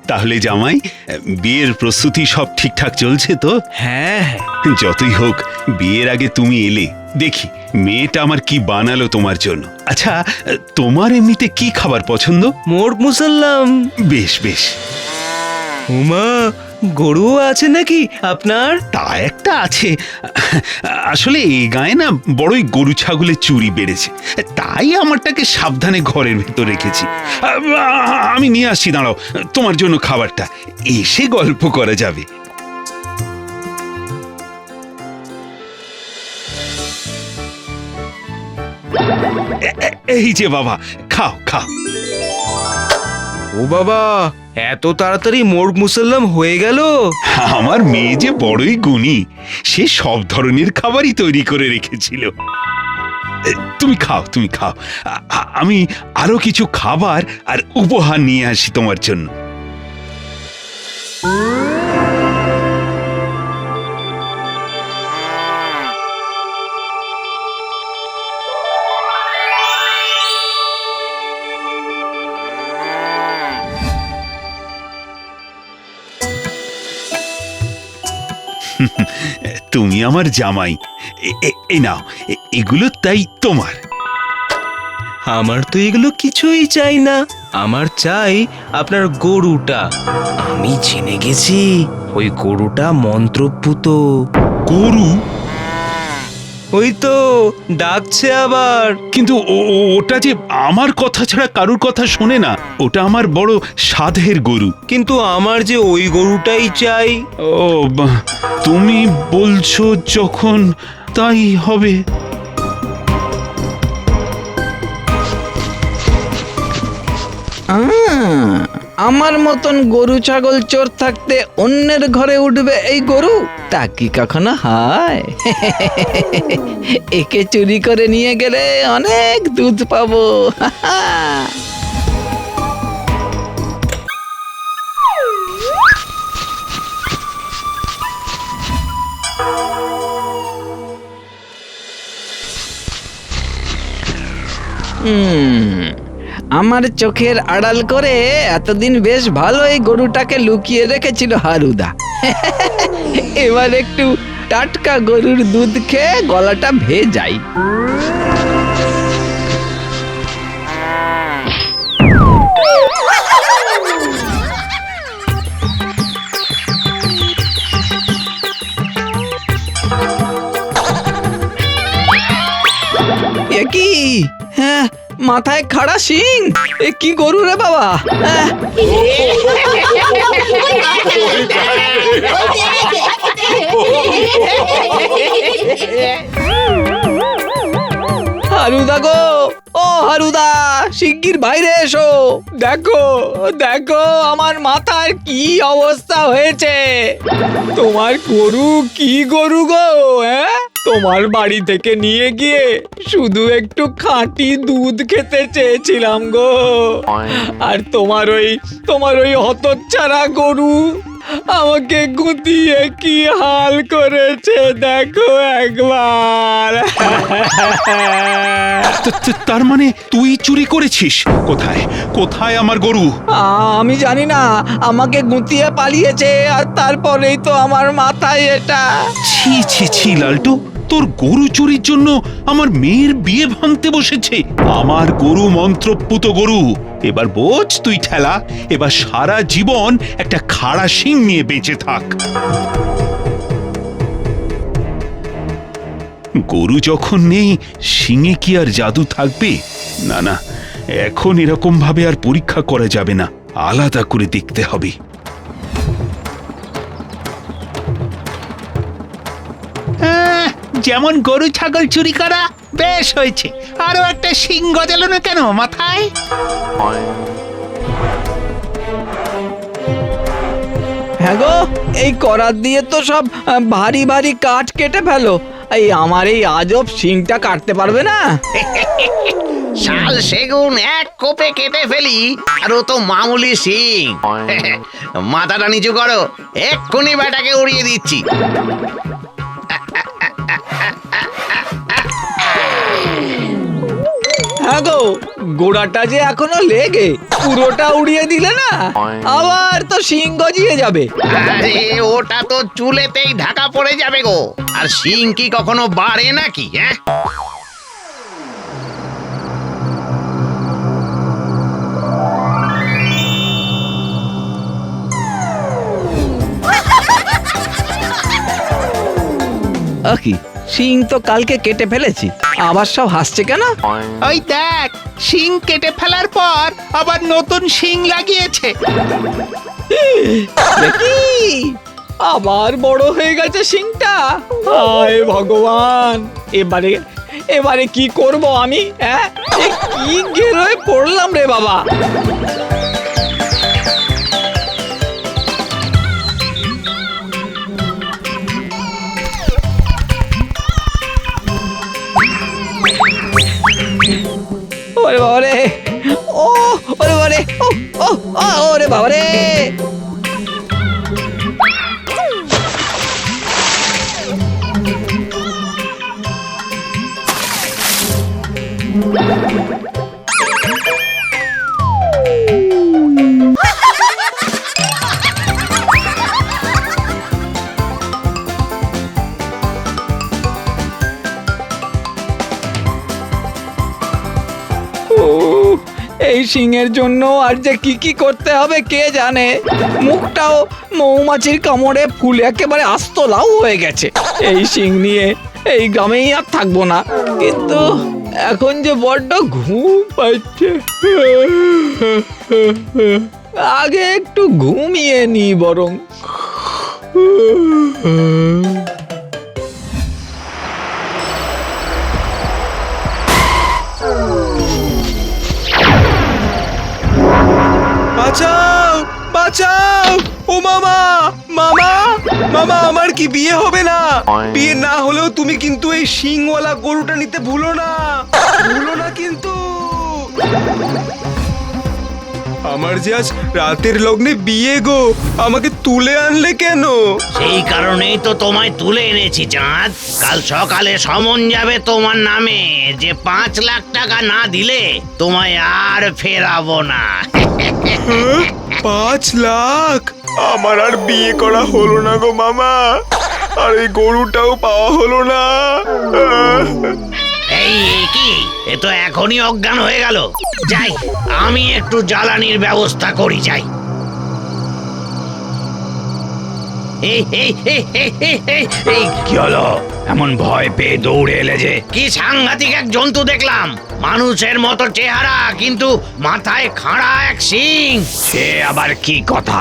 তাহলে জামাই, বিয়ের প্রস্তুতি সব ঠিকঠাক চলছে তো? হ্যাঁ হ্যাঁ, যতই হোক বিয়ের আগে তুমি এলে, দেখি মেয়েটা আমার কি বানালো তোমার জন্য। আচ্ছা, তোমার এমনিতে কি খাবার পছন্দ? মোরগ মুসাল্লাম। বেশ বেশ। উমা, গরু আছে নাকি আপনার? তা একটা আছে। আসলে এই গায়ে না বড়ই গরু ছাগলের চুরি বেড়েছে, তাই আমারটাকে সাবধানে ঘরের ভেতর রেখেছি। আমি নিয়ে আসছি, দাঁড়াও, তোমার জন্য খাবারটা। এসে গল্প করা যাবে। এই যে বাবা, খাও খাও। ও বাবা, এত তাড়াতাড়ি মোরগ মুসাল্লাম হয়ে গেল? আমার মেয়ে যে বড়ই গুণী, সে সব ধরনের খাবারই তৈরি করে রেখেছিল। তুমি খাও, তুমি খাও। আমি আরো কিছু খাবার আর উপহার নিয়ে আসি তোমার জন্য। তুমি আমার জামাই, এই নাও, এগুলো তাই তোমার। আমার তো এগুলো কিছুই চাই না, আমার চাই আপনার গরুটা। আমি জেনে গেছি ওই গরুটা মন্ত্রপুত। গরু? ওই তো ডাকছে আবার। কিন্তু ওটা যে আমার কথা ছাড়া কারুর কথা শোনে না, ওটা আমার বড় সাধের গরু। কিন্তু আমার যে ওই গরুটাই চাই। ও, তুমি বলছো যখন, তাই হবে। আমার মতন গরু ছাগল চোর থাকতে অন্যের ঘরে উঠবে এই গরু? তা কি কখনো হয়? একে চুরি করে নিয়ে গেলে অনেক দুধ পাবো। আমার চোখের আড়াল করে এতদিন বেশ ভালো এই গরুটাকে লুকিয়ে রেখেছিল হারুদা। এবার একটু টাটকা গরুর দুধ খেয়ে গলাটা ভেজাই। এ কি? হ্যাঁ, মাথায় খাড়া শিং। এ কি গরু রে বাবা? হারুদা গো, ও হারুদা, শিগগির বাইরে এসো। দেখো দেখো আমার মাথার কি অবস্থা হয়েছে। তোমার গরু কি গরু গো? হ্যাঁ, তোমার বাড়ি থেকে নিয়ে গিয়ে শুধু একটু খাঁটি দুধ খেতে চেয়েছিলাম গো, আর তোমার ওই হতচ্ছাড়া গরু আমাকে গুতিয়ে কি হাল করেছে দেখো একবার। তার মানে তুই চুরি করেছিস? কোথায় কোথায় আমার গরু? আমি জানি না, আমাকে গুতিয়ে পালিয়েছে, আর তারপরেই তো আমার মাথায় এটা। ছি ছি ছি লালটু, তোর গরু চুরির জন্য আমার মেয়ের বিয়ে ভাঙতে বসেছে। আমার গরু মন্ত্রপুত গরু। এবার বোঝ তুই ঠেলা, এবার সারা জীবন একটা খাড়া শিং নিয়ে বেঁচে থাক। গরু যখন নেই, শিঙে কি আর জাদু থাকবে? না না, এখন এরকম ভাবে আর পরীক্ষা করা যাবে না, আলাদা করে দেখতে হবে। যেমন গরু ছাগল চুরি করা বেশ হয়েছে, আরো একটা শিং গজালো না কেন মাথায়? হ্যাঁ গো, এই করাত দিয়ে তো সব ভারী ভারী কাঠ কেটে ফেলো। এই আমার এই আজব শিংটা কাটতে পারবে না? শাল সেগুন এক কোপে কেটে ফেলি, আর ও তো মামুলি শিং। মাথাটা নিচু করো, এক্ষুনি ব্যাটাকে উড়িয়ে দিচ্ছি। হ্যাঁ গো, গোড়াটা যে এখনো লেগে, পুরোটা উড়িয়ে দিলে না আবার তো শিং গজিয়ে যাবে। আরে ওটা তো চুলেতেই ঢাকা পড়ে যাবে গো। আর শিং কি কখনো বাড়ে নাকি? হ্যাঁ, কি শিং তো কালকে কেটে ফেলেছি, আবার সব হাসছে কেন? ওই দেখ, শিং কেটে ফেলার পর আবার নতুন শিং লাগিয়েছে। দেখি আবার বড় হয়ে গেছে শিংটা। হায় ভগবান, এবারে এবারে কি করব আমি? হ্যাঁ, এ কি গেরোয় পড়লাম রে বাবা। ওরে বাবা রে, ও ওরে বাবা রে, ও ও ওরে বাবা রে। এই শিংয়ের জন্য আর যে কি কি করতে হবে কে জানে। মুখটাও মৌমাছির কামড়ে ফুলে একেবারে আস্ত লাউ হয়ে গেছে। এই শিং নিয়ে এই গ্রামেই আর থাকবো না, কিন্তু এখন যে বড্ড ঘুম পাচ্ছে। আগে একটু ঘুমিয়ে নি বরং। বাঁচাও, বাঁচাও! ও মামা, মামা, মামা, আমার কি বিয়ে হবে না? বিয়ে না হলেও তুমি কিন্তু এই শিংওয়ালা গরুটা নিতে ভুলো না, ভুলো না কিন্তু। আমার যে আজ রাতের লগ্নে বিয়ে গো, আমাকে তুলে আনলে কেন? সেই কারণেই তো তোমায় তুলে এনেছি চাঁদ। কাল সকালে সমন যাবে তোমার নামে যে 5 লাখ টাকা না দিলে তোমায় আর ফেরাবো না। 5 লাখ? আমার আর বিয়ে করা হলো না গো মামা, আর এই গরুটাও পাওয়া হলো না। এই কি, এ তো এখনই অজ্ঞান হয়ে গেল। যাই, আমি একটু জ্বালানির ব্যবস্থা করি, যাই। এই কি হলো? এমন ভয় পেয়ে দৌড়ে এলে যে? কি সাংঘাতিক এক জন্তু দেখলাম, মানুষের মতো চেহারা কিন্তু মাথায় খাড়া এক শিং। সে আবার কি কথা?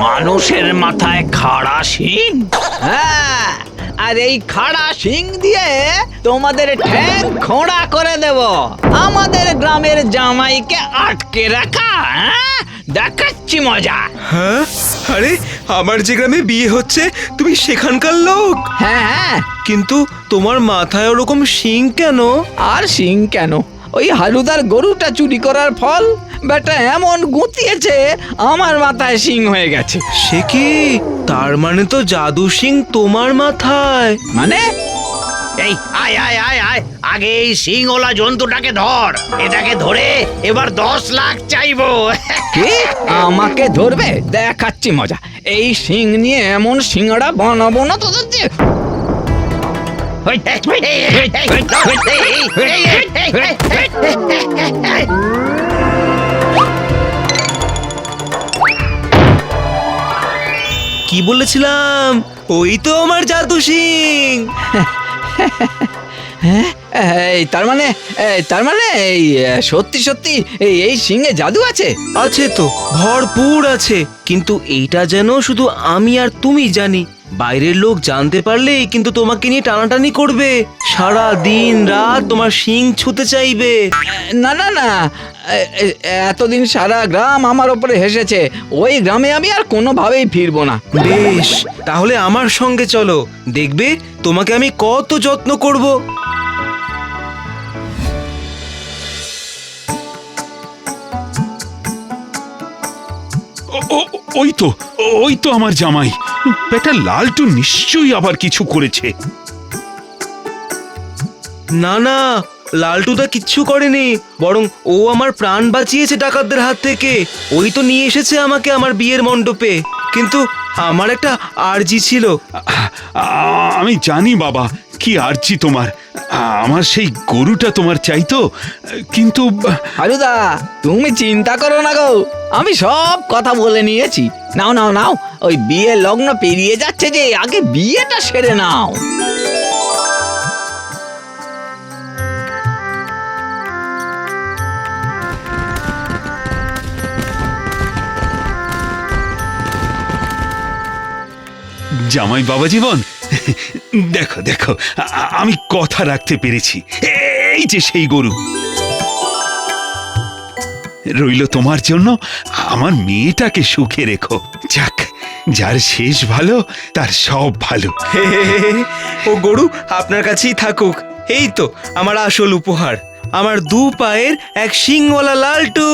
মানুষের মাথায় খাড়া শিং? হ্যাঁ, আর এই খাড়া শিং দিয়ে তোমাদের ঠ্যাং খোঁড়া করে দেব। আমাদের গ্রামের জামাইকে আটকে রাখা, হ্যাঁ? দেখাচ্ছি মজা। হ্যাঁ? আরে আমার যে গ্রামে বিয়ে হচ্ছে তুমি সেখানকার লোক? হ্যাঁ হ্যাঁ, কিন্তু তোমার মাথায় ওরকম শিং কেন? আর শিং কেন? ওই হালুদার গরুটা চুরি করার ফল। বেটা এমন গুঁতিয়েছে আমার মাথায় শিং হয়ে গেছে। সে কি? তার মানে তো জাদু শিং তোমার মাথায়? মানে? এই আয় আয় আয় আয়, আগে এই শিংওয়ালা জন্তুটাকে ধর। এটাকে ধরে এবার 10 লাখ চাইবো। কি? আমাকে ধরবে? দেখাচ্ছি মজা। এই শিং নিয়ে এমন সিঙ্গাড়া বানাবো না তোদের দিয়ে। কি বলেছিলাম? ওই তো আমার জাদু শিং। হ্যাঁ, তার মানে এই সত্যি সত্যি এই শিঙে জাদু আছে? আছে তো, ভরপুর আছে, কিন্তু এইটা যেন শুধু আমি আর তুমি জানি। বাইরের লোক জানতে পারলেই কিন্তু তোমাকে নিয়ে টানাটানি করবে, সারা দিন রাত তোমার শিং ছুঁতে চাইবে। না না না, এতদিন সারা গ্রাম আমার ওপরে হেসেছে। ওই গ্রামে আমি আর কোনোভাবেই ফিরবো না। বেশ, তাহলে আমার সঙ্গে চলো, দেখবে তোমাকে আমি কত যত্ন করব। ওই তো আমার জামাই। বেটা লালটু নিশ্চয়ই আবার কিছু করেছে। না না, লালটুদা কিচ্ছু করেনি, বরং ও আমার প্রাণ বাঁচিয়েছে ডাকাতদের হাত থেকে। ওই তো নিয়ে এসেছে আমাকে আমার বিয়ের মণ্ডপে। কিন্তু আমার একটা আর্জি ছিল। আমি জানি বাবা, কি আর্জি তোমার। আমার সেই গরুটা তোমার চাইতো, কিন্তু হারুদা, তুমি চিন্তা করো না গো, আমি সব কথা বলে নিয়েছি। নাও নাও নাও, ওই বিয়ে লগ্ন পেরিয়ে যাচ্ছে যে, আগে বিয়েটা সেরে নাও। জামাই বাবা জীবন, দেখো দেখো, আমি কথা রাখতে পেরেছি। এই যে সেই গরু রইল তোমার জন্য, আমার মেয়েটাকে সুখে রেখো। যাক, যার শেষ ভালো তার সব ভালো। ও গরু আপনার কাছেই থাকুক। এই তো আমার আসল উপহার, আমার দু পায়ের এক শিংওয়ালা লালটু।